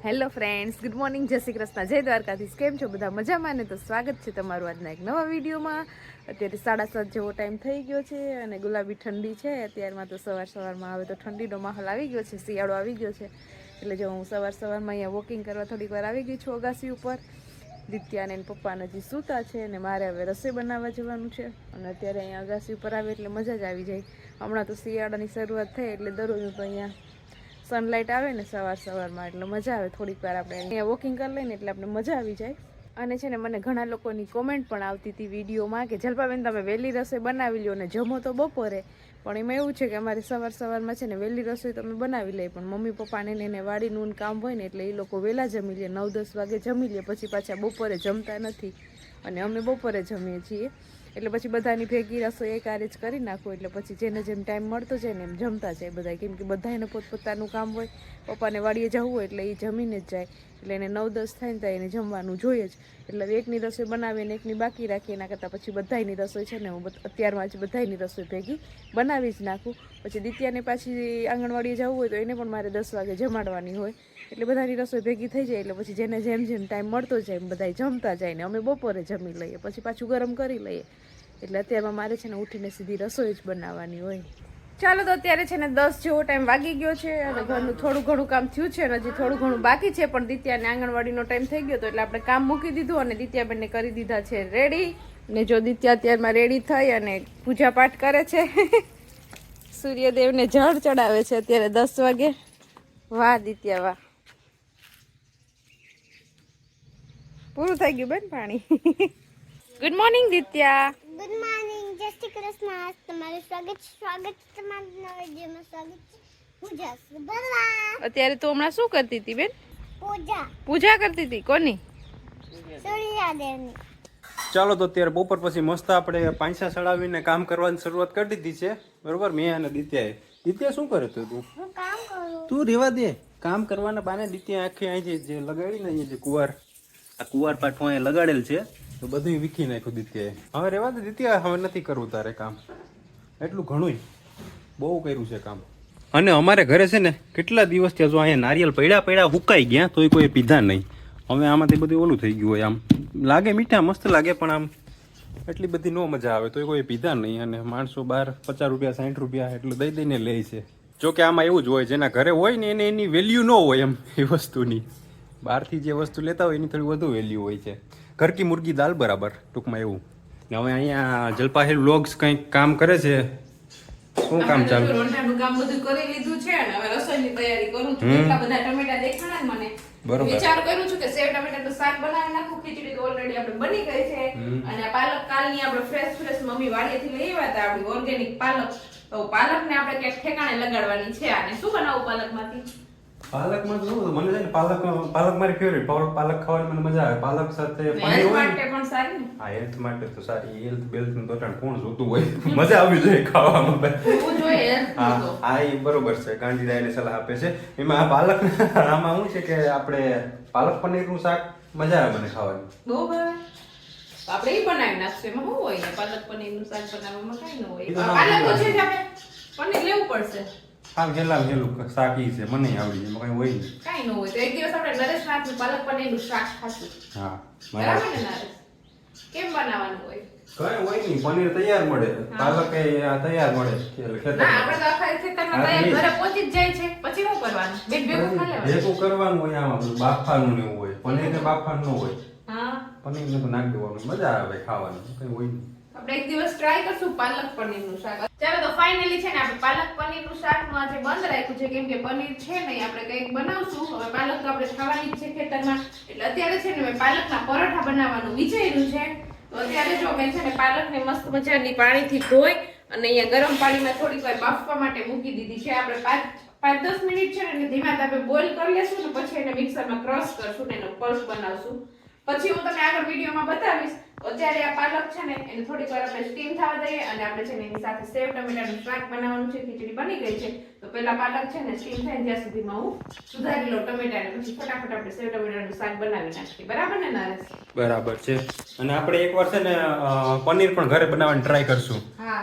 Hello friends, good morning, જય શ્રી કૃષ્ણ, જય દ્વારકાધીશ. કેમ છો બધા? મજામાં ને? તો સ્વાગત છે તમારું આજના એક નવા વિડીયોમાં. અત્યારે 7:30 જેવો ટાઈમ થઈ ગયો છે અને ગુલાબી ઠંડી છે અત્યારમાં. તો સવારમાં હવે તો ઠંડીનો માહોલ આવી ગયો છે, શિયાળો આવી ગયો છે. એટલે જો હું સવારમાં અહીંયા વોકિંગ કરવા થોડીક વાર આવી ગઈ છું અગાસી ઉપર. દિત્યાને એના પપ્પાને હજી સૂતા છે અને મારે હવે રસોઈ બનાવવા જવાનું છે. અને અત્યારે અહીંયા અગાસી ઉપર આવે એટલે મજા જ આવી જાય. હમણાં તો શિયાળાની શરૂઆત થઈ એટલે દરરોજ તો અહીંયા સનલાઇટ આવે ને સવારમાં એટલે મજા આવે. થોડીક વાર આપણે અહીંયા વોકિંગ કરી લઈએ ને એટલે આપણે મજા આવી જાય. અને છે ને મને ઘણા લોકોની કોમેન્ટ પણ આવતી હતી વિડીયોમાં કે જલ્પાબેન તમે વહેલી રસોઈ બનાવી લો ને જમો તો બપોરે. પણ એમાં એવું છે કે અમારે સવારમાં છે ને વહેલી રસોઈ તમે બનાવી લઈએ, પણ મમ્મી પપ્પાને એને વાડીનું કામ હોય ને એટલે એ લોકો વહેલા જમી લે, 9-10 વાગે જમી લે, પછી પાછા બપોરે જમતા નથી. અને અમે બપોરે જમીએ છીએ એટલે પછી બધાની ભેગી રસોઈ એક આરે જ કરી નાખો એટલે પછી જેને જેમ ટાઈમ મળતો જાય ને એમ જમતા જાય બધા. કેમ કે બધાને પોતપોતાનું કામ હોય, પપ્પાને વાડીએ જવું હોય એટલે એ જમીને જ જાય. એટલે એને 9-10 થાય ને તો એને જમવાનું જોઈએ જ. એટલે એકની રસોઈ બનાવીને એકની બાકી રાખી એના કરતાં પછી બધાની રસોઈ છે ને હું અત્યારમાં જ બધાની રસોઈ ભેગી બનાવી જ નાખું. પછી દિત્યાને પાછી આંગણવાડીએ જવું હોય તો એને પણ મારે 10 વાગે જમાડવાની હોય. એટલે બધાની રસોઈ ભેગી થઈ જાય એટલે પછી જેને જેમ ટાઈમ મળતો જાય એમ બધા જમતા જાય ને અમે બપોરે જમી લઈએ, પછી પાછું ગરમ કરી લઈએ. એટલે અત્યારમાં મારે છે ને ઉઠીને સીધી રસોઈ જ બનાવવાની હોય. ચાલો, તો અત્યારે છે ને 10 જેવો ટાઈમ વાગી ગયો છે અને ઘરનું થોડું ઘણું કામ થયું છે અને હજી થોડું ઘણું બાકી છે. પણ દિત્યાને આંગણવાડીનો ટાઈમ થઈ ગયો હતો એટલે આપણે કામ મૂકી દીધું અને દિત્યાબેનને કરી દીધા છે રેડી. ને જો દિત્યા અત્યારમાં રેડી થઈ અને પૂજા પાઠ કરે છે. સૂર્યદેવને જળ ચડાવે છે અત્યારે 10 વાગે. વાહ દિત્યા વાહ, પૂરું થઈ ગયું બેન પાણી. Good morning Ditya. Good morning, જય શ્રી કૃષ્ણ. તમારું સ્વાગત તમારા નવા વિડીયોમાં સ્વાગત છે. પૂજા સુબલા. અત્યારે તો હમણાં શું કરતી હતી બેન? પૂજા કરતી હતી. કોની? સૂર્યદેવની. ચાલો, તો અત્યારે બપોર પછી મસ્ત આપણે પાંચસા ચડાવીને કામ કરવાની શરૂઆત કરી દીધી છે, બરોબર. મેં અને દિત્યાએ. દિત્યા શું કરે તું? હું કામ કરું. તું રેવા દે. કામ કરવાના બાને દિત્યા આખી અહીંથી જે લગાડી ને અહીંયા જે કુવાર પાઠું અહીંયા લગાડેલ છે તો બધું વીખી નાખ્યું દિત્યાએ. હવે રેવા દે દિત્યા, હવે નથી કરવું તારે કામ. એટલું ઘણું બહુ કર્યું છે કામ. અને અમારે ઘરે છે ને કેટલા દિવસ ત્યાં જો અહીંયા નારિયેલ પડ્યા હુકાઈ ગયા તોય કોઈ પીધા નહીં. હવે આમાંથી બધું ઓલું થઈ ગયું હોય, આમ લાગે મીઠા મસ્ત લાગે પણ આમ એટલી બધી ન મજા આવે તોય કોઈ પીધા નહીં. અને માણસો બહાર 50 રૂપિયા 60 રૂપિયા એટલું દઈ દઈને લે છે. જો કે આમાં એવું જ હોય, જેના ઘરે હોય ને એને એની વેલ્યુ ન હોય એમ એ વસ્તુની. બહારથી જે વસ્તુ લેતા હોય એની થોડી વધુ વેલ્યુ હોય છે. ઘર કી મુર્ગી દાલ બરાબર, ટૂંકમાં એવું. ને હવે અહીંયા જલપાહેલ વ્લોગ્સ કંઈક કામ કરે છે. શું કામ ચાલુ? રોંઢાનું કામ બધું કરી લીધું છે અને હવે રસોઈની તૈયારી કરું છું. એટલા બધા ટમેટા દેખાણા મને. બરોબર. વિચાર કરું છું કે સેવ ટમેટાનું શાક બનાવી નાખું. ખીચડી તો ઓલરેડી આપણે બની ગઈ છે. અને આ પાલક કાલની આપણે ફ્રેશ મમ્મી વાડીએથી લઈ આવ્યા હતા, આપણી ઓર્ગેનિક પાલક. તો પાલકને આપણે ક્યાંક ઠેકાણે લગાડવાની છે. આને શું બનાવું પાલકમાંથી? પાલકમાં તો મને છે ને પાલક મારી ફેવરેટ. પાલક ખાવાની મને મજા આવે. પાલક સાથે પનીર હોય માટે પણ સારી ને. હા, હેલ્થ માટે તો સારી. હેલ્થ નું તો કોણ જોતું હોય? મજા આવી જાય ખાવામાં. હું જોઈએ હેલ્થ તો. હા, એ બરોબર છે. ગાંધીદાયને સલાહ આપે છે. એમાં આ પાલક આમાં શું છે કે આપણે પાલક પનીરનું શાક મજા આવે મને ખાવાની. બહુ ભાવે. આપણે એ બનાવી નાખશું. એમાં શું હોય? પાલક પનીરનું શાક બનાવવામાં કઈ ન હોય. પાલક તો છે જ, આપણે પનીર લેવું પડશે. હાલ હેલું શાક ઈ છે, મને આવડી. એમાં કઈ હોય નહીં. કઈ ન હોય તો એક દિવસ આપણે નરેશ નાથનું પાલક પનીરનું શાક ખાશું. હા, બરાબર ને નરેશ? કેમ બનાવવાનું હોય? કઈ હોય નહીં, પનીર તૈયાર મળે, પાલક તૈયાર મળે. ના, આપણે તો આખા ખેતરમાં તૈયાર ઘરે પહોંચી જ જાય છે. પછી શું કરવાનું? ભેગું ખાઈ લેવાનું. ભેગું કરવાનું હોય, આમાં બધું બાફવાનું ને એવું હોય. પનીર ને બાફવાનું ન હોય. હા, પનીર ને તો નાખી દેવાનું, મજા આવે ખાવાની. કઈ હોય નહીં. આપણે એક દિવસ ટ્રાય કરશું પાલક પનીરનું શાક. ચાલો, તો ફાઇનલી છે ને આપણે પાલક પનીરનું શાકનું આજે બંધ રાખ્યું છે કેમ કે પનીર છે નહીં. આપણે કંઈક બનાવશું. હવે પાલક તો આપણે ખાવાની જ છે ખેતરમાં, એટલે અત્યારે છે ને મેં પાલકના પરોઠા બનાવવાનું વિચાર્યું છે. તો અત્યારે જો મેં છે ને પાલકને મસ્ત મજાની પાણીથી ધોઈ અને અહીંયા ગરમ પાણીમાં થોડીક વાર બાફવા માટે મૂકી દીધી છે. આપણે 5-10 મિનિટ છે ને ધીમા તાપે બોઇલ કરી લેશું ને પછી એને મિક્સરમાં ક્રશ કરશું ને એનો પલ્પ બનાવશું. પછી હું તમને આગળ વિડીયોમાં બતાવીશ. અત્યારે આ પાલક છે ને એને થોડીક વાર આપણે સ્ટીમ થવા દઈએ અને આપણે છે ને એની સાથે સેવ ટમેટાનું શાક બનાવવાનું છે. ખીચડી બની ગઈ છે તો પહેલા પાલક છે ને સ્ટીમ થાય ત્યાં સુધીમાં હું સુધારી લઉં ટમેટાને, પછી ફટાફટ આપણે સેવ ટમેટાનું શાક બનાવી નાખીએ. બરાબર ને નરેશ? બરાબર છે. અને આપણે એકવાર છે ને પનીર પણ ઘરે બનાવવાની ટ્રાય કરશું. હા,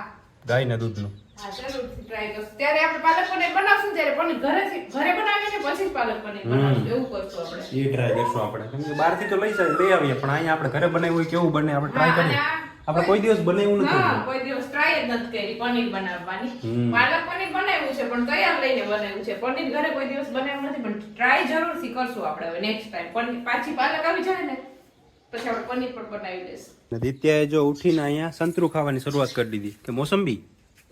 ગાયના દૂધનું. હા જરૂરથી ટ્રાય કરશું. ત્યારે આપણે પાલક પનીર બનાવશું ત્યારે પનીર ઘરે બનાવીને પછી જ પાલક પનીર બનાવશું એવું કરશું આપણે. એ ટ્રાય કરશું આપણે. કેમ કે બહારથી તો લઈ આવીએ પણ અહીંયા આપણે ઘરે બનાવ્યું હોય કેવું બને આપણે ટ્રાય કરીએ. આપણે કોઈ દિવસ બનાવ્યું નથી. હા કોઈ દિવસ ટ્રાય જ નથી કરી પનીર બનાવવાની. પાલક પનીર બનાવ્યું છે પણ તૈયાર લઈને બનાવ્યું છે. પનીર ઘરે કોઈ દિવસ બનાવ્યું નથી પણ ટ્રાય જરૂરથી કરશું આપણે હવે નેક્સ્ટ ટાઈમ. પનીર પાછી પાલક આવી જાય ને પછી આપણે પનીર પણ બનાવી દઈશું. દિત્યાએ જો ઉઠીને અહીંયા સંતરું ખાવાની શરૂઆત કરી દીધી કે મોસંબી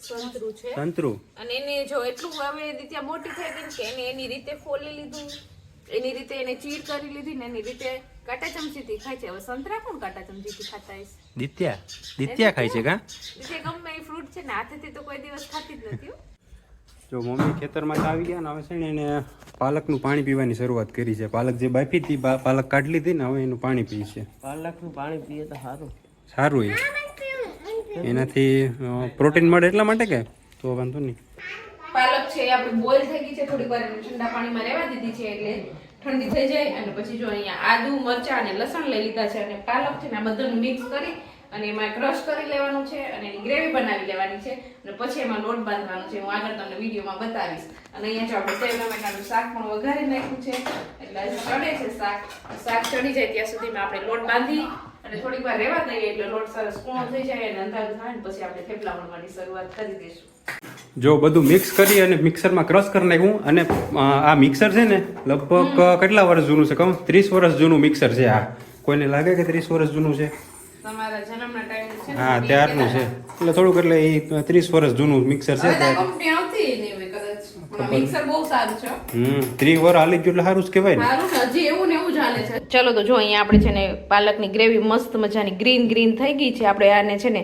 સંતરું છે સંતરું. અને એને જો એટલું હવે દિત્યા મોટી થઈ ગઈ કે એને એની રીતે ફોલી લીધું, એની રીતે એને ચીર કરી લીધી ને એની રીતે કાંટા ચમચીથી ખાય છે. હવે સંતરા કોણ કાંટા ચમચીથી ખાતા હશે? દિત્યા ખાય છે કા? દિત્યા ગમે એ ફ્રૂટ છે ને હાથેથી તો કોઈ દિવસ ખાતી જ નથી હો. જો મમ્મી ખેતરમાં આવી ગયા ને હવે છે ને એને પાલકનું પાણી પીવાની શરૂઆત કરી છે. પાલક જે બાફી હતી પાલક કાઢી લીધી ને હવે એનું પાણી પી છે. પાલકનું પાણી પીએ તો સારું. સારું એનાથી પ્રોટીન મળે એટલા માટે કે તો વાંધો નહીં. પાલક છે એ આપણી બોઇલ થઈ ગઈ છે, થોડીક વાર એને ઠંડા પાણીમાં રહેવા દીધી છે એટલે ઠંડી થઈ જાય. અને પછી જો અહીંયા આદુ મરચાં અને લસણ લઈ લીધા છે અને પાલક છે ને આ બધાનું મિક્સ કરી અને એમાં ક્રશ કરી લેવાનું છે અને એની ગ્રેવી બનાવી લેવાની છે અને પછી એમાં લોટ બાંધવાનો છે. હું આગળ તમને વિડીયોમાં બતાવીશ. અને અહીંયા જો આપણે સેવ ટમેટાનું શાક પણ વઘારી નાખ્યું છે એટલે હજી ચડે છે શાક ચડી જાય ત્યાં સુધીમાં આપણે લોટ બાંધી અને થોડીક વાર રહેવા દઈએ એટલે લોટ સરસ કૂણો થઈ જાય અને અંધારું થાય ને પછી આપણે થેપલા વણવાની શરૂઆત કરી દઈશું. જો બધું મિક્સ કરી અને મિક્સરમાં ક્રશ કરી નાખ્યું. અને આ મિક્સર છે ને લગભગ કેટલા વર્ષ જૂનું છે કહું? 30 વર્ષ જૂનું મિક્સર છે આ. કોઈને લાગે કે 30 વર્ષ જૂનું છે? તમારા જન્મના ટાઈમે છે ને હા ત્યારનું છે એટલે થોડુંક એટલે એ 30 વર્ષ જૂનું મિક્સર છે. કંપની આવતી નહીં હોય કદાચ પણ મિક્સર બહુ સારું છે. 30 વર્ષ હાલી ગયું એટલે સારું જ કહેવાય ને. સારું ને હજી એવું ને એવું જ હાલે છે. ચલો તો જો અહીંયા આપણે છે ને પાલકની ગ્રેવી મસ્ત મજાની ગ્રીન થઈ ગઈ છે. આપણે આને છે ને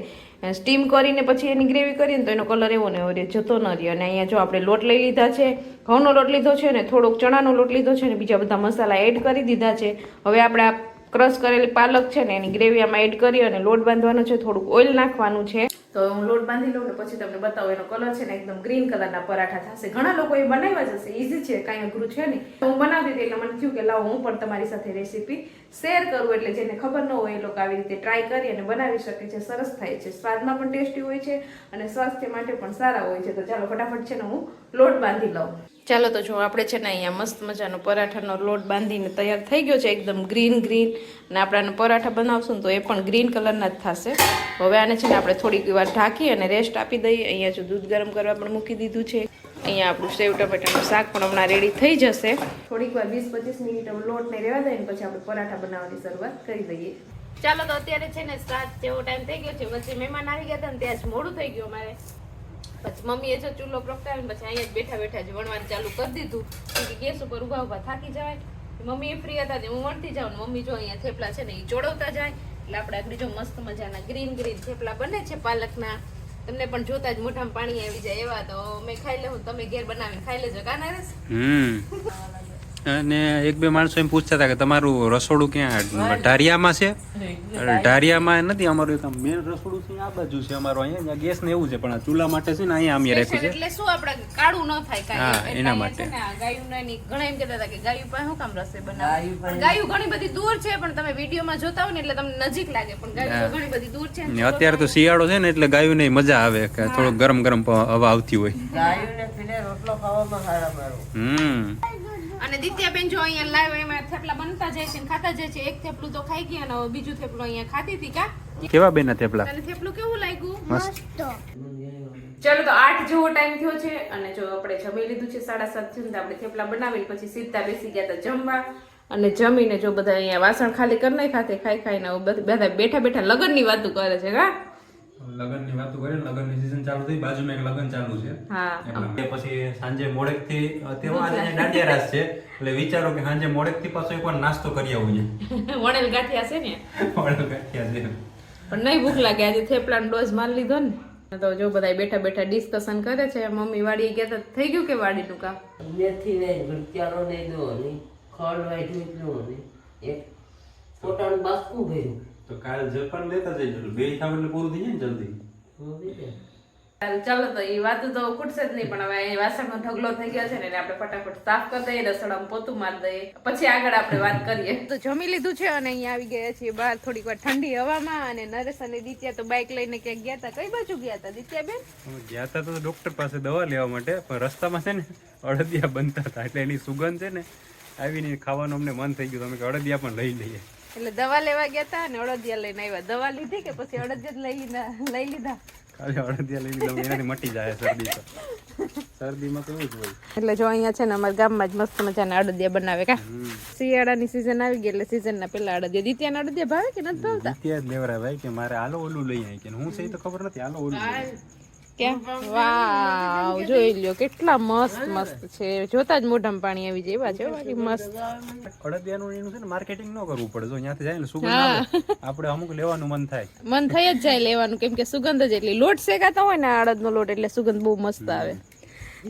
સ્ટીમ કરીને પછી એની ગ્રેવી કરીએ ને તો એનો કલર એવો ને એવો રહે, જતો ન રહે. અને અહીંયા જો આપણે લોટ લઈ લીધા છે, ઘઉંનો લોટ લીધો છે ને થોડોક ચણાનો લોટ લીધો છે ને બીજા બધા મસાલા એડ કરી દીધા છે. હવે આપણે આ ક્રશ કરેલી પાલક છે ને એની ગ્રેવી આમાં એડ કરી અને લોટ બાંધવાનો છે, થોડુંક ઓઇલ નાખવાનું છે. તો હું લોટ બાંધી લઉં ને પછી તમને બતાવું. એનો કલર છે ને એકદમ ગ્રીન કલરના પરાઠા થશે. ઘણા લોકો એ બનાવ્યા જ હશે, ઇઝી છે, કાંઈ અઘરું છે નહીં. હું બનાવતી હતી એટલે મને થયું કે લાવો હું પણ તમારી સાથે રેસીપી શેર કરું એટલે જેને ખબર ન હોય એ લોકો આવી રીતે ટ્રાય કરી અને બનાવી શકે છે. સરસ થાય છે, સ્વાદમાં પણ ટેસ્ટી હોય છે અને સ્વાસ્થ્ય માટે પણ સારા હોય છે. તો ચાલો ફટાફટ છે ને હું લોટ બાંધી લઉં. ચાલો તો જો આપણે છે ને અહીંયા મસ્ત મજાનો પરાઠાનો લોટ બાંધીને તૈયાર થઈ ગયો છે, એકદમ ગ્રીન અને આપણે પરાઠા બનાવશું તો એ પણ ગ્રીન કલરના જ થશે. હવે આને છે ને આપણે થોડીક વાર ઢાંકી અને રેસ્ટ આપી દઈએ. અહીંયા જો દૂધ ગરમ કરવા પણ મૂકી દીધું છે. અહીંયા આપણું સેવ ટમેટાનું શાક પણ હમણાં રેડી થઈ જશે. થોડીક વાર 20-25 મિનિટ લોટને રહેવા દઈએ ને પછી આપણે પરાઠા બનાવવાની શરૂઆત કરી દઈએ. ચાલો તો અત્યારે છે ને 7 જેવો ટાઈમ થઈ ગયો છે. વચ્ચે મહેમાન આવી ગયા હતા ને ત્યાં જ મોડું થઈ ગયું અમારે. પછી મમ્મીએ જો ચૂલો પ્રગટાવીને પછી અહીંયા જ બેઠા જ વણવાનું ચાલુ કરી દીધું. કે ગેસ ઉપર ઉભા થાકી જવાય. મમ્મી ફ્રી હતા હું વણતી જાઉં ને મમ્મી જો અહીંયા થેપલા છે ને એ ચોળવતા જાય. એટલે આપણે આગળ જો મસ્ત મજાના ગ્રીન થેપલા બને છે પાલકના. તમને પણ જોતા જ મોઢામાં પાણી આવી જાય એવા. તો મેં ખાઈ લેવું, તમે ઘેર બનાવીને ખાઈ લેજો. કાના રેસ અને એક બે માણસો એમ પૂછતા હતા કે તમારું રસોડું ક્યાં ઢારિયામાં છે? ઢારિયામાં નથી, અમારું એક મેન રસોડું છે આ બાજુ છે અમારું. અહીંયા ગેસ ને એવું છે પણ આ ચૂલા માટે છે ને અહીંયા અમે રાખ્યું છે એટલે શું આપણે કાળું ન થાય કાંઈ. હા એના માટે. ગાયું ની ઘણા એમ કહેતા હતા કે ગાયું પાસે શું કામ રસોઈ બનાવે. ગાયું ઘણી બધી દૂર છે પણ તમે વિડીયોમાં જોતા હોય ને એટલે તમને નજીક લાગે પણ ગાયું ઘણી બધી દૂર છે. અત્યારે તો શિયાળો છે ને એટલે ગાયું ને મજા આવે કે થોડું ગરમ હવા આવતી હોય. ગાયુંને પીને રોટલો ખાવામાં સારા મારું. અને દિત્યાબેન જો અહીંયા લાઈવ એમાં થેપલા બનતા જાય છે ખાતા જાય છે. એક થેપલું તો ખાઈ ગયા અને બીજું થેપલું અહીંયા ખાતી હતી. કા કેવા બેના થેપલા? તને થેપલું કેવું લાગ્યું? મસ્ત. ચલો તો 8 જેવો ટાઈમ થયો છે અને જો આપણે જમી લીધું છે 7:30 સુધી. આપણે થેપલા બનાવી પછી સીધા બેસી ગયા હતા જમવા. અને જમીને જો બધા અહીંયા વાસણ ખાલી કરી નાખ્યા. ખાઈને બધા બેઠા લગ્નની વાતો કરે છે. કા લગનની વાતો કરે, લગનની સીઝન ચાલુ થઈ, બાજુમાં એક લગન ચાલુ છે. હા એટલે પછી સાંજે મોડેકથી તહેવાર અને દાંડિયા રાસ છે એટલે વિચારો કે સાંજે મોડેકથી પાછો એકવાર નાસ્તો કરી આવું છે. વણેલ ગાંઠિયા છે ને? વણેલ ગાંઠિયા છે પણ નહીં ભૂખ લાગે. આજે થેપલાનો ડોઝ મારી લીધો ને તો જો બધા બેઠા ડિસ્કશન કરે છે. મમ્મી વાડી ગયા તો થઈ ગયું કે વાડીનું કામ? મેથી ને ભરતિયાનો ને દો ને ખડ વાઈટ એટલું ને એક પોતાનું બાસ્કું ભર્યું. તો કાલ જપાન લેતા જઈશું, બે થાવ એટલે પૂરું થઈ જાય ને જલ્દી. ચાલો તો એ વાતો તો ખૂટશે જ નહીં, પણ હવે અહીં વાસણનો ઢગલો થઈ ગયો છે ને એટલે આપણે ફટાફટ સાફ કરી દઈએ, રસોડામાં પોતું મારી દઈએ, પછી આગળ આપણે વાત કરીએ. તો જમી લીધું છે અને અહીંયા આવી ગયા છીએ બહાર થોડીક વાર ઠંડી હવામાં. અને નરેશ અને દિત્યા તો બાઇક લઈને ક્યાંક ગયા હતા. કઈ બાજુ ગયા હતા દિત્યા બેન? અમે ગયા હતા તો ડોક્ટર પાસે દવા લેવા માટે, પણ રસ્તામાં છે ને અડદિયા બનતા હતા, એટલે એની સુગંધ છે ને આવીને ખાવાનું અમને મન થઈ ગયું, અમે અડદિયા પણ લઈ લઈએ. એટલે દવા લેવા ગયા હતા અને અડદિયા લઈને આવ્યા. દવા લીધી કે પછી અડદિયા લઈ લીધા? ખાલી અડદિયા લઈ લીધા, એનાથી મટી જાય શરદી તો. શરદીમાં તો એવું જ હોય. એટલે જો અહીંયા છે ને અમારા ગામમાં જ મસ્ત મજાના અડદિયા બનાવે કા. શિયાળાની સીઝન આવી ગઈ એટલે સીઝનના પેલા અડદિયા. દિત્યાના અડદિયા ભાવે કે નથી ભાવતા? દિત્યા જ લેવરા ભાઈ કે મારે આલો ઓલું લઈ આવી, કે હું છે તો ખબર નથી, આલો ઓલું લઈ. ક્યાં? વાવ, જોઈ લ્યો કેટલા મસ્ત છે, જોતા જ મોઢામાં પાણી આવી જાય એવા છે બાકી મસ્ત. અડદિયાનું એનું છે ને માર્કેટિંગ ન કરવું પડે, જો ત્યાંથી જાય ને સુગંધ આવે, આપણે અમુક લેવાનું મન થાય. મન થઈ જ જાય લેવાનું, કેમ કે સુગંધ જ એટલી. લોટ શેકાતો હોય ને અડદનો લોટ એટલે સુગંધ બહુ મસ્ત આવે.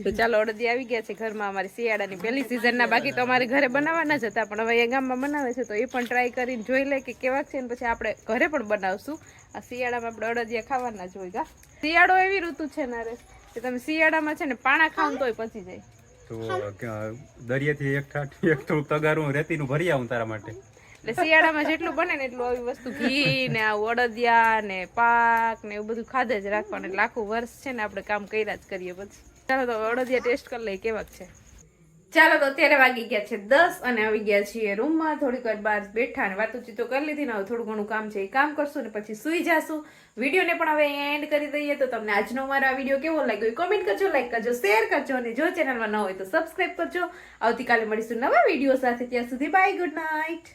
તો ચાલો અડદી આવી ગયા છે ઘરમાં અમારી શિયાળાની પહેલી સિઝનના. બાકી તો અમારે ઘરે બનાવવાના જ હતા, પણ હવે એ ગામમાં બનાવે છે તો એ પણ ટ્રાય કરીને જોઈ લે કે કેવા છે, ને પછી આપણે ઘરે પણ બનાવશું. આ શિયાળામાં આપણે અડદિયા ખાવાના જ હોય. શિયાળો એવી ઋતુ છે ને રે કે તમે શિયાળામાં છે ને પાણા ખાવ તોય પચી જાય. તો દરિયાથી એક થોડું તગારું રેતીનું ભરી આવું તારા માટે. એટલે શિયાળામાં જેટલું બને ને એટલું આવી વસ્તુ ઘી ને આવું અડદિયા ને પાક ને એવું બધું ખાધે જ રાખવાનું. એટલે આખું વર્ષ છે ને આપણે કામ કર્યા જ કરીએ. પછી ચાલો તો અડદિયા ટેસ્ટ કરી લઈએ કેવાક છે. ચાલો તો અત્યારે વાગી ગયા છે 10 અને આવી ગયા છીએ રૂમમાં. થોડીક વાર બહાર બેઠા અને વાતોચીતો કરી લીધી ને હવે થોડું ઘણું કામ છે એ કામ કરશું ને પછી સુઈ જાશું. વિડીયોને પણ હવે એન્ડ કરી દઈએ. તો તમને આજનો મારો આ વિડીયો કેવો લાગ્યો એ કોમેન્ટ કરજો, લાઈક કરજો, શેર કરજો અને જો ચેનલમાં ન હોય તો સબસ્ક્રાઈબ કરજો. આવતીકાલે મળીશું નવા વિડીયો સાથે. ત્યાં સુધી બાય, ગુડ નાઇટ.